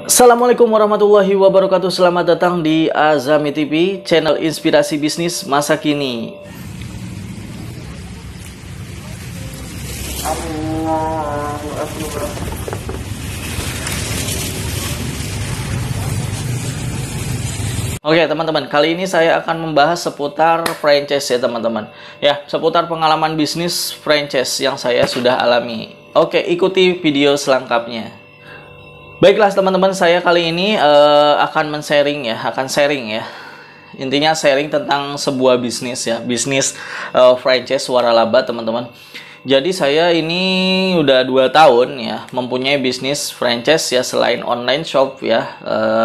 Assalamualaikum warahmatullahi wabarakatuh. Selamat datang di Azami TV, channel inspirasi bisnis masa kini. Oke teman-teman, kali ini saya akan membahas seputar franchise ya teman-teman. Ya, seputar pengalaman bisnis franchise yang saya sudah alami. Oke, ikuti video selengkapnya. Baiklah teman-teman, saya kali ini akan sharing ya. Intinya sharing tentang sebuah bisnis ya, bisnis franchise waralaba teman-teman. Jadi saya ini udah 2 tahun ya mempunyai bisnis franchise ya, selain online shop ya,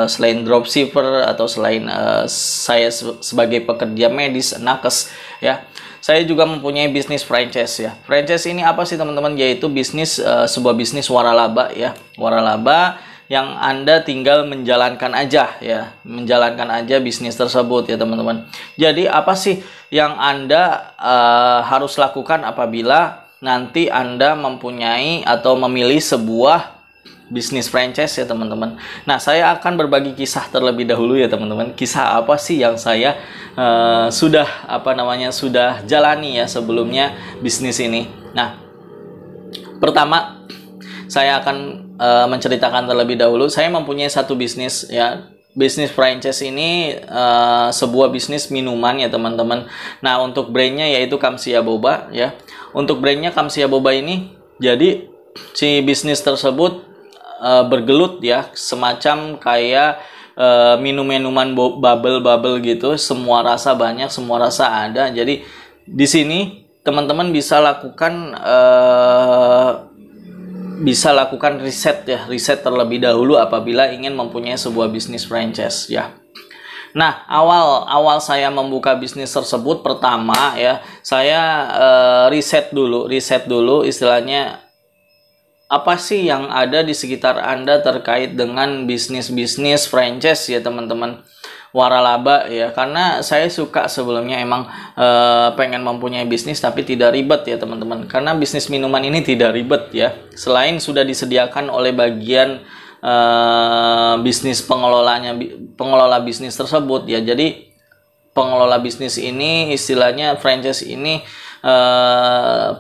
selain dropshipper atau selain saya sebagai pekerja medis nakes ya. Saya juga mempunyai bisnis franchise ya. Franchise ini apa sih teman-teman? Yaitu bisnis sebuah bisnis waralaba ya. Waralaba yang Anda tinggal menjalankan aja ya. Menjalankan aja bisnis tersebut ya teman-teman. Jadi apa sih yang Anda harus lakukan apabila nanti Anda mempunyai atau memilih sebuah bisnis franchise ya teman-teman. Nah, saya akan berbagi kisah terlebih dahulu ya teman-teman. Kisah apa sih yang saya sudah jalani ya sebelumnya bisnis ini. Nah, pertama saya akan menceritakan terlebih dahulu. Saya mempunyai satu bisnis ya. Bisnis franchise ini sebuah bisnis minuman ya teman-teman. Nah, untuk brandnya yaitu Kamsia Boba ya. Untuk brandnya Kamsia Boba ini, jadi si bisnis tersebut bergelut ya, semacam kayak minum-minuman bubble gitu, semua rasa banyak, semua rasa ada. Jadi di sini teman-teman bisa lakukan riset terlebih dahulu apabila ingin mempunyai sebuah bisnis franchise ya. Nah, awal saya membuka bisnis tersebut, pertama ya, saya riset dulu istilahnya apa sih yang ada di sekitar Anda terkait dengan bisnis franchise ya teman-teman, waralaba ya. Karena saya suka sebelumnya emang pengen mempunyai bisnis tapi tidak ribet ya teman-teman. Karena bisnis minuman ini tidak ribet ya. Selain sudah disediakan oleh bagian bisnis pengelola bisnis tersebut ya. Jadi pengelola bisnis ini istilahnya franchise ini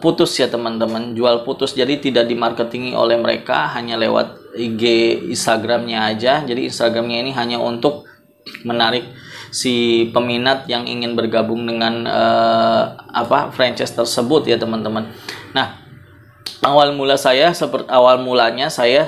putus ya teman-teman, jual putus. Jadi tidak dimarketingi oleh mereka, hanya lewat IG Instagramnya aja. Jadi Instagramnya ini hanya untuk menarik si peminat yang ingin bergabung dengan franchise tersebut ya teman-teman. Nah, awal mulanya saya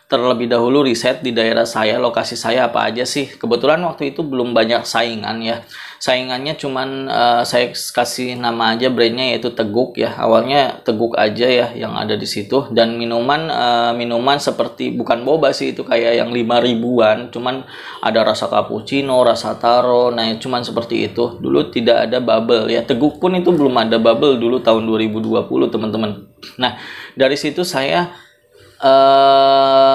terlebih dahulu riset di daerah saya, lokasi saya apa aja sih. Kebetulan waktu itu belum banyak saingan ya. Saingannya cuman saya kasih nama aja brandnya yaitu Teguk ya. Awalnya Teguk aja ya yang ada di situ. Dan minuman seperti, bukan boba sih, itu kayak yang 5 ribuan. Cuman ada rasa cappuccino, rasa taro. Nah, cuman seperti itu. Dulu tidak ada bubble ya. Teguk pun itu belum ada bubble dulu tahun 2020 teman-teman. Nah, dari situ saya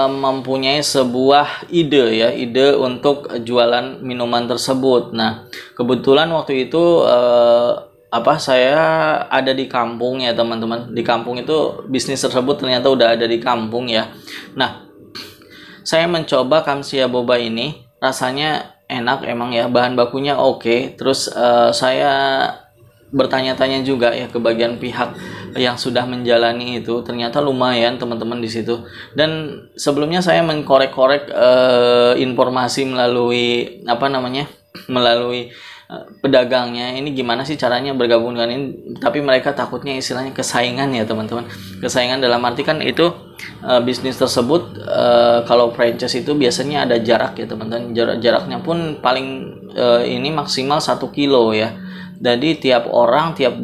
mempunyai sebuah ide untuk jualan minuman tersebut. Nah, kebetulan waktu itu saya ada di kampung ya teman-teman. Di kampung itu bisnis tersebut ternyata udah ada di kampung ya. Nah, saya mencoba Kamsia Boba ini, rasanya enak emang ya, bahan bakunya oke. Terus saya bertanya-tanya juga ya ke bagian pihak yang sudah menjalani itu, ternyata lumayan teman-teman di situ. Dan sebelumnya saya mengkorek-korek informasi melalui melalui pedagangnya, ini gimana sih caranya bergabung dengan ini, tapi mereka takutnya istilahnya kesaingan ya teman-teman. Kesaingan dalam arti kan itu bisnis tersebut kalau franchise itu biasanya ada jarak ya teman-teman. Jaraknya pun paling ini maksimal 1 kilo ya. Jadi tiap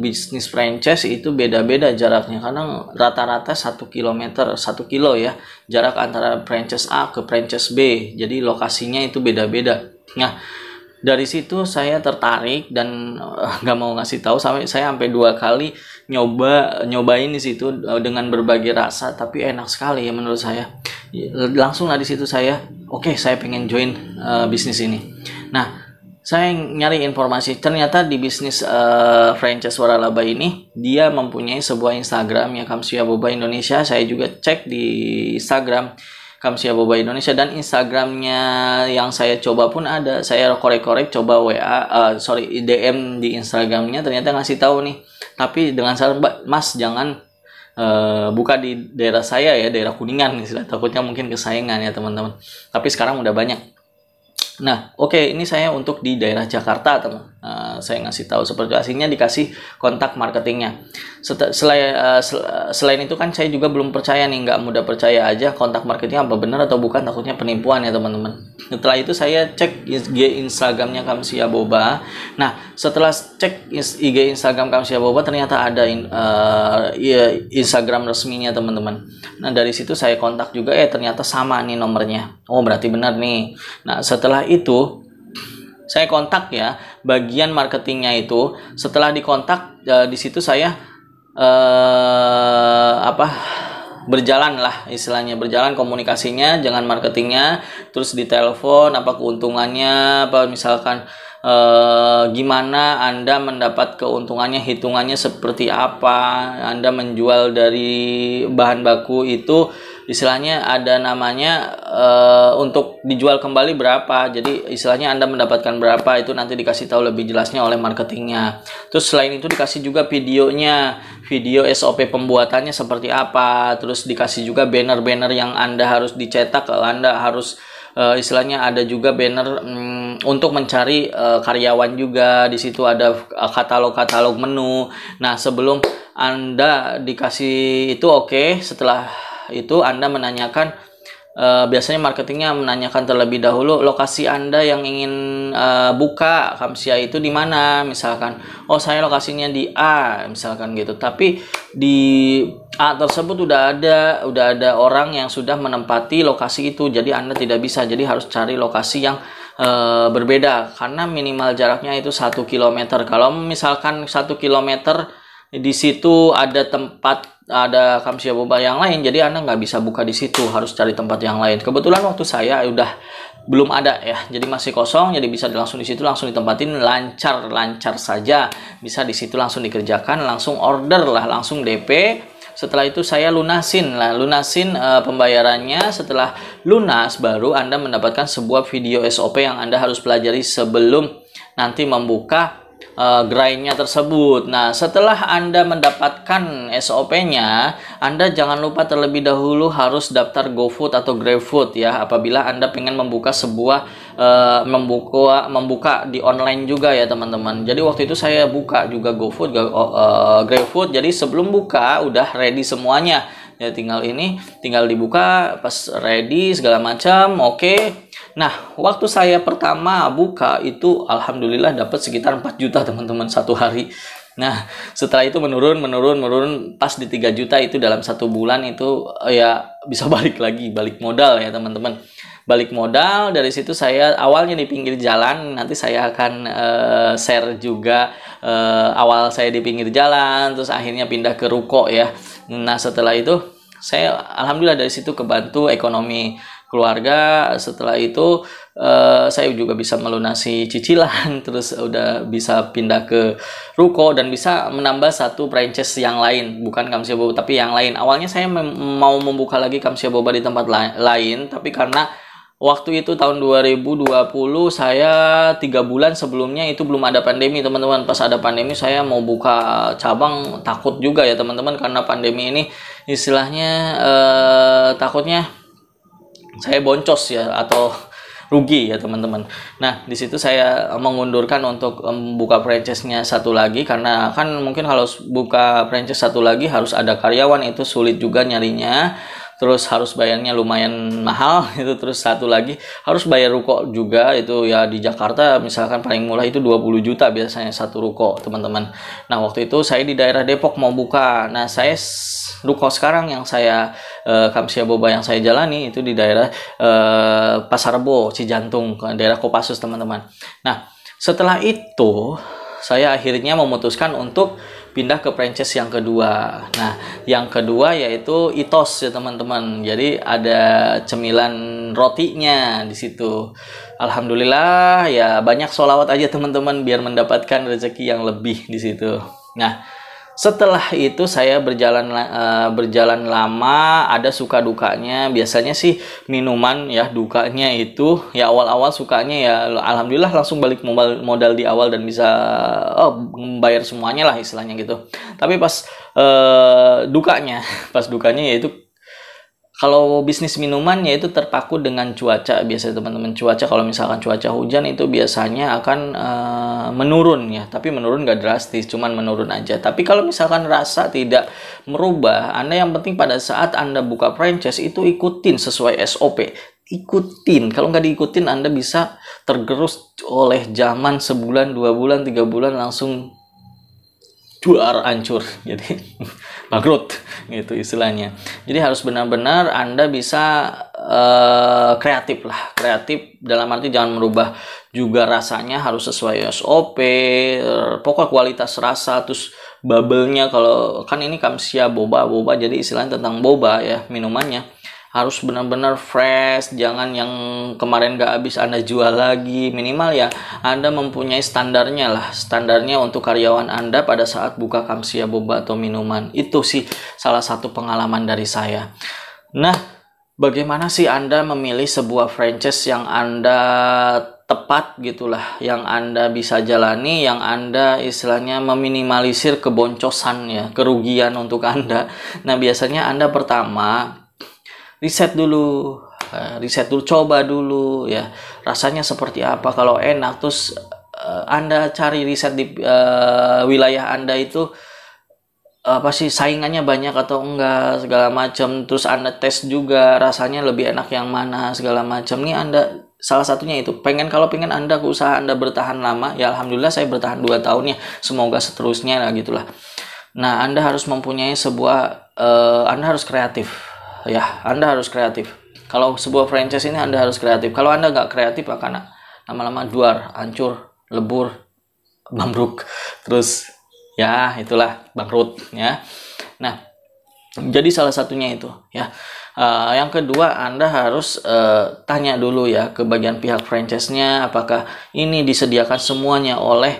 bisnis franchise itu beda-beda jaraknya. Karena rata-rata 1 kilo ya jarak antara franchise A ke franchise B. Jadi lokasinya itu beda-beda. Nah, dari situ saya tertarik dan nggak mau ngasih tahu, saya sampai 2 kali nyobain di situ dengan berbagai rasa, tapi enak sekali ya menurut saya. Langsung lah di situ saya pengen join bisnis ini. Nah, saya nyari informasi, ternyata di bisnis franchise waralaba ini dia mempunyai sebuah Instagram ya, Kamsia Boba Indonesia. Saya juga cek di Instagram Kamsia Boba Indonesia, dan Instagramnya yang saya coba pun ada. Saya korek-korek coba DM di Instagramnya, ternyata ngasih tahu nih, tapi dengan syarat, Mas jangan buka di daerah saya ya, daerah Kuningan istilah, takutnya mungkin kesayangan ya teman-teman. Tapi sekarang udah banyak. Nah, oke, ini saya untuk di daerah Jakarta, teman. Saya ngasih tahu seperti aslinya, dikasih kontak marketingnya. Selain itu kan saya juga belum percaya nih, nggak mudah percaya aja kontak marketingnya apa benar atau bukan, takutnya penipuan ya teman-teman. Setelah itu saya cek IG Instagramnya Kamsia Boba. Nah, setelah cek IG Instagram Kamsia Boba, ternyata ada Instagram resminya teman-teman. Nah, dari situ saya kontak juga, ternyata sama nih nomornya. Oh, berarti benar nih. Nah, setelah itu saya kontak ya bagian marketingnya itu. Setelah dikontak, di situ saya berjalan lah istilahnya, berjalan komunikasinya dengan marketingnya, terus ditelepon apa keuntungannya, apa misalkan gimana Anda mendapat keuntungannya, hitungannya seperti apa, Anda menjual dari bahan baku itu istilahnya ada namanya untuk dijual kembali berapa, jadi istilahnya Anda mendapatkan berapa, itu nanti dikasih tahu lebih jelasnya oleh marketingnya. Terus selain itu dikasih juga videonya, video SOP pembuatannya seperti apa, terus dikasih juga banner-banner yang Anda harus dicetak, Anda harus istilahnya ada juga banner untuk mencari karyawan juga. Di situ ada katalog-katalog menu. Nah, sebelum Anda dikasih itu setelah itu Anda menanyakan, biasanya marketingnya menanyakan terlebih dahulu lokasi Anda yang ingin buka Kamsia itu di mana, misalkan saya lokasinya di A misalkan gitu, tapi di A tersebut udah ada orang yang sudah menempati lokasi itu, jadi Anda tidak bisa, jadi harus cari lokasi yang berbeda, karena minimal jaraknya itu 1 km. Kalau misalkan 1 km di situ ada Kamsia Boba yang lain, jadi Anda nggak bisa buka di situ, harus cari tempat yang lain. Kebetulan waktu saya udah belum ada ya, jadi masih kosong, jadi bisa langsung di situ langsung ditempatin, lancar saja, bisa di situ langsung dikerjakan, langsung order lah, langsung DP. Setelah itu saya lunasin pembayarannya. Setelah lunas baru Anda mendapatkan sebuah video SOP yang Anda harus pelajari sebelum nanti membuka gerainya tersebut. Nah, setelah Anda mendapatkan SOP-nya, Anda jangan lupa terlebih dahulu harus daftar GoFood atau GrabFood ya, apabila Anda pengen membuka sebuah membuka di online juga ya teman-teman. Jadi waktu itu saya buka juga GoFood, GrabFood. Jadi sebelum buka udah ready semuanya. Ya tinggal dibuka pas ready segala macam. Oke. Nah, waktu saya pertama buka itu alhamdulillah dapat sekitar 4 juta teman-teman satu hari. Nah, setelah itu menurun pas di 3 juta itu dalam 1 bulan itu ya bisa balik modal ya teman-teman. Balik modal, dari situ saya awalnya di pinggir jalan, nanti saya akan share juga awal saya di pinggir jalan, terus akhirnya pindah ke ruko ya. Nah, setelah itu saya alhamdulillah dari situ kebantu ekonomi keluarga. Setelah itu saya juga bisa melunasi cicilan, terus udah bisa pindah ke ruko dan bisa menambah 1 franchise yang lain, bukan Kamsia Boba tapi yang lain. Awalnya saya mau membuka lagi Kamsia Boba di tempat lain, tapi karena waktu itu tahun 2020 saya 3 bulan sebelumnya itu belum ada pandemi teman-teman. Pas ada pandemi saya mau buka cabang takut juga ya teman-teman, karena pandemi ini istilahnya takutnya saya boncos ya atau rugi ya teman-teman. Nah, di situ saya mengundurkan untuk membuka franchise-nya 1 lagi, karena kan mungkin kalau buka franchise 1 lagi harus ada karyawan, itu sulit juga nyarinya. Terus harus bayarnya lumayan mahal itu, terus 1 lagi harus bayar ruko juga, itu ya di Jakarta misalkan paling murah itu 20 juta biasanya 1 ruko teman-teman. Nah, waktu itu saya di daerah Depok mau buka. Nah, saya ruko sekarang yang saya Kamsia Boba yang saya jalani itu di daerah Pasar Rebo, Cijantung, daerah Kopassus teman-teman. Nah, setelah itu saya akhirnya memutuskan untuk pindah ke franchise yang kedua. Nah, yang kedua yaitu Itos ya teman-teman. Jadi ada cemilan rotinya di situ. Alhamdulillah ya, banyak sholawat aja teman-teman biar mendapatkan rezeki yang lebih di situ. Nah, Setelah itu saya berjalan lama, ada suka dukanya. Biasanya sih minuman ya, dukanya itu ya awal-awal sukanya ya alhamdulillah langsung balik modal di awal dan bisa membayar semuanya lah istilahnya gitu. Tapi pas dukanya, pas dukanya yaitu kalau bisnis minuman ya itu terpaku dengan cuaca. Biasanya teman-teman, cuaca kalau misalkan cuaca hujan itu biasanya akan menurun ya. Tapi menurun nggak drastis, cuman menurun aja. Tapi kalau misalkan rasa tidak merubah, Anda yang penting pada saat Anda buka franchise itu ikutin sesuai SOP. Ikutin. Kalau nggak diikutin Anda bisa tergerus oleh zaman sebulan, 2 bulan, 3 bulan langsung juar hancur. Jadi bangkrut gitu istilahnya. Jadi harus benar-benar Anda bisa kreatif lah, kreatif dalam arti jangan merubah juga rasanya, harus sesuai SOP, pokok kualitas rasa, terus bubble-nya. Kalau kan ini Kamsia boba jadi istilahnya tentang boba ya, minumannya harus benar-benar fresh, jangan yang kemarin gak habis Anda jual lagi. Minimal ya Anda mempunyai standarnya lah, standarnya untuk karyawan Anda pada saat buka Kamsia boba atau minuman. Itu sih salah satu pengalaman dari saya. Nah, bagaimana sih Anda memilih sebuah franchise yang Anda tepat gitulah, yang Anda bisa jalani, yang Anda istilahnya meminimalisir keboncosan ya, kerugian untuk Anda. Nah, biasanya Anda pertama riset dulu, coba dulu ya rasanya seperti apa. Kalau enak terus Anda cari riset di wilayah Anda itu apa sih saingannya banyak atau enggak segala macam. Terus Anda tes juga rasanya lebih enak yang mana segala macam. Nih Anda salah satunya itu. Kalau pengen Anda usaha Anda bertahan lama ya, alhamdulillah saya bertahan 2 tahun ya, semoga seterusnya lah gitulah. Nah, Anda harus mempunyai sebuah Anda harus kreatif ya, Anda harus kreatif. Kalau sebuah franchise ini Anda harus kreatif. Kalau Anda nggak kreatif akan lama-lama duar, hancur, lebur, bambruk, terus ya itulah bangkrut ya. Nah, jadi salah satunya itu ya. Yang kedua, Anda harus tanya dulu ya ke bagian pihak franchise-nya, apakah ini disediakan semuanya oleh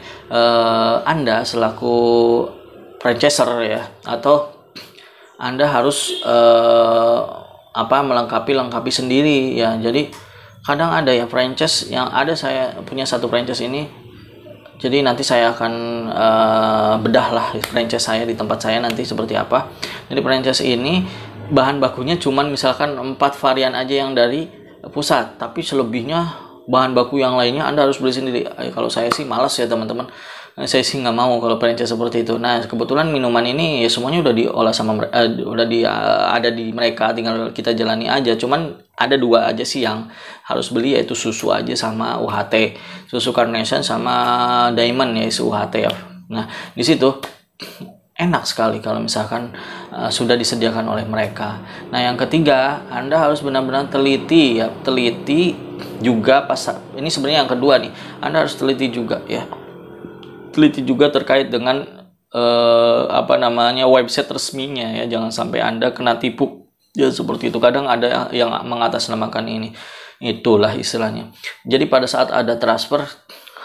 Anda selaku franchiser ya, atau Anda harus melengkapi sendiri ya. Jadi kadang ada ya franchise yang ada, saya punya satu franchise ini. Jadi nanti saya akan bedah lah franchise saya di tempat saya nanti seperti apa. Jadi franchise ini bahan bakunya cuman misalkan 4 varian aja yang dari pusat, tapi selebihnya bahan baku yang lainnya Anda harus beli sendiri. Kalau saya sih malas ya teman-teman. Saya sih nggak mau kalau franchise seperti itu. Nah, kebetulan minuman ini ya semuanya udah diolah sama ada di mereka, tinggal kita jalani aja. Cuman ada 2 aja sih yang harus beli, yaitu susu aja sama UHT, susu Carnation sama Diamond ya, UHT ya. Nah, di situ enak sekali kalau misalkan sudah disediakan oleh mereka. Nah, yang ketiga, Anda harus benar-benar teliti ya, teliti juga ini sebenarnya yang kedua nih. Anda harus teliti juga ya. Teliti juga terkait dengan website resminya ya, jangan sampai Anda kena tipu ya seperti itu. Kadang ada yang mengatasnamakan ini, itulah istilahnya. Jadi pada saat ada transfer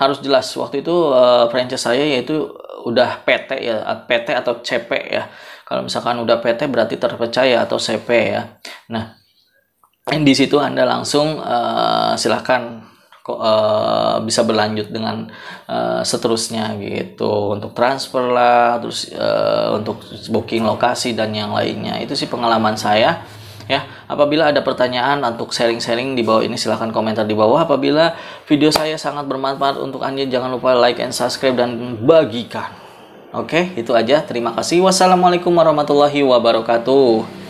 harus jelas. Waktu itu franchise saya yaitu udah PT ya, PT atau CP ya. Kalau misalkan udah PT berarti terpercaya atau CP ya. Nah, di situ Anda langsung silahkan bisa berlanjut dengan seterusnya gitu, untuk transfer lah, terus untuk booking lokasi dan yang lainnya. Itu sih pengalaman saya ya. Apabila ada pertanyaan untuk sharing-sharing di bawah ini, silahkan komentar di bawah. Apabila video saya sangat bermanfaat untuk Anda, jangan lupa like and subscribe dan bagikan. Oke, itu aja. Terima kasih. Wassalamualaikum warahmatullahi wabarakatuh.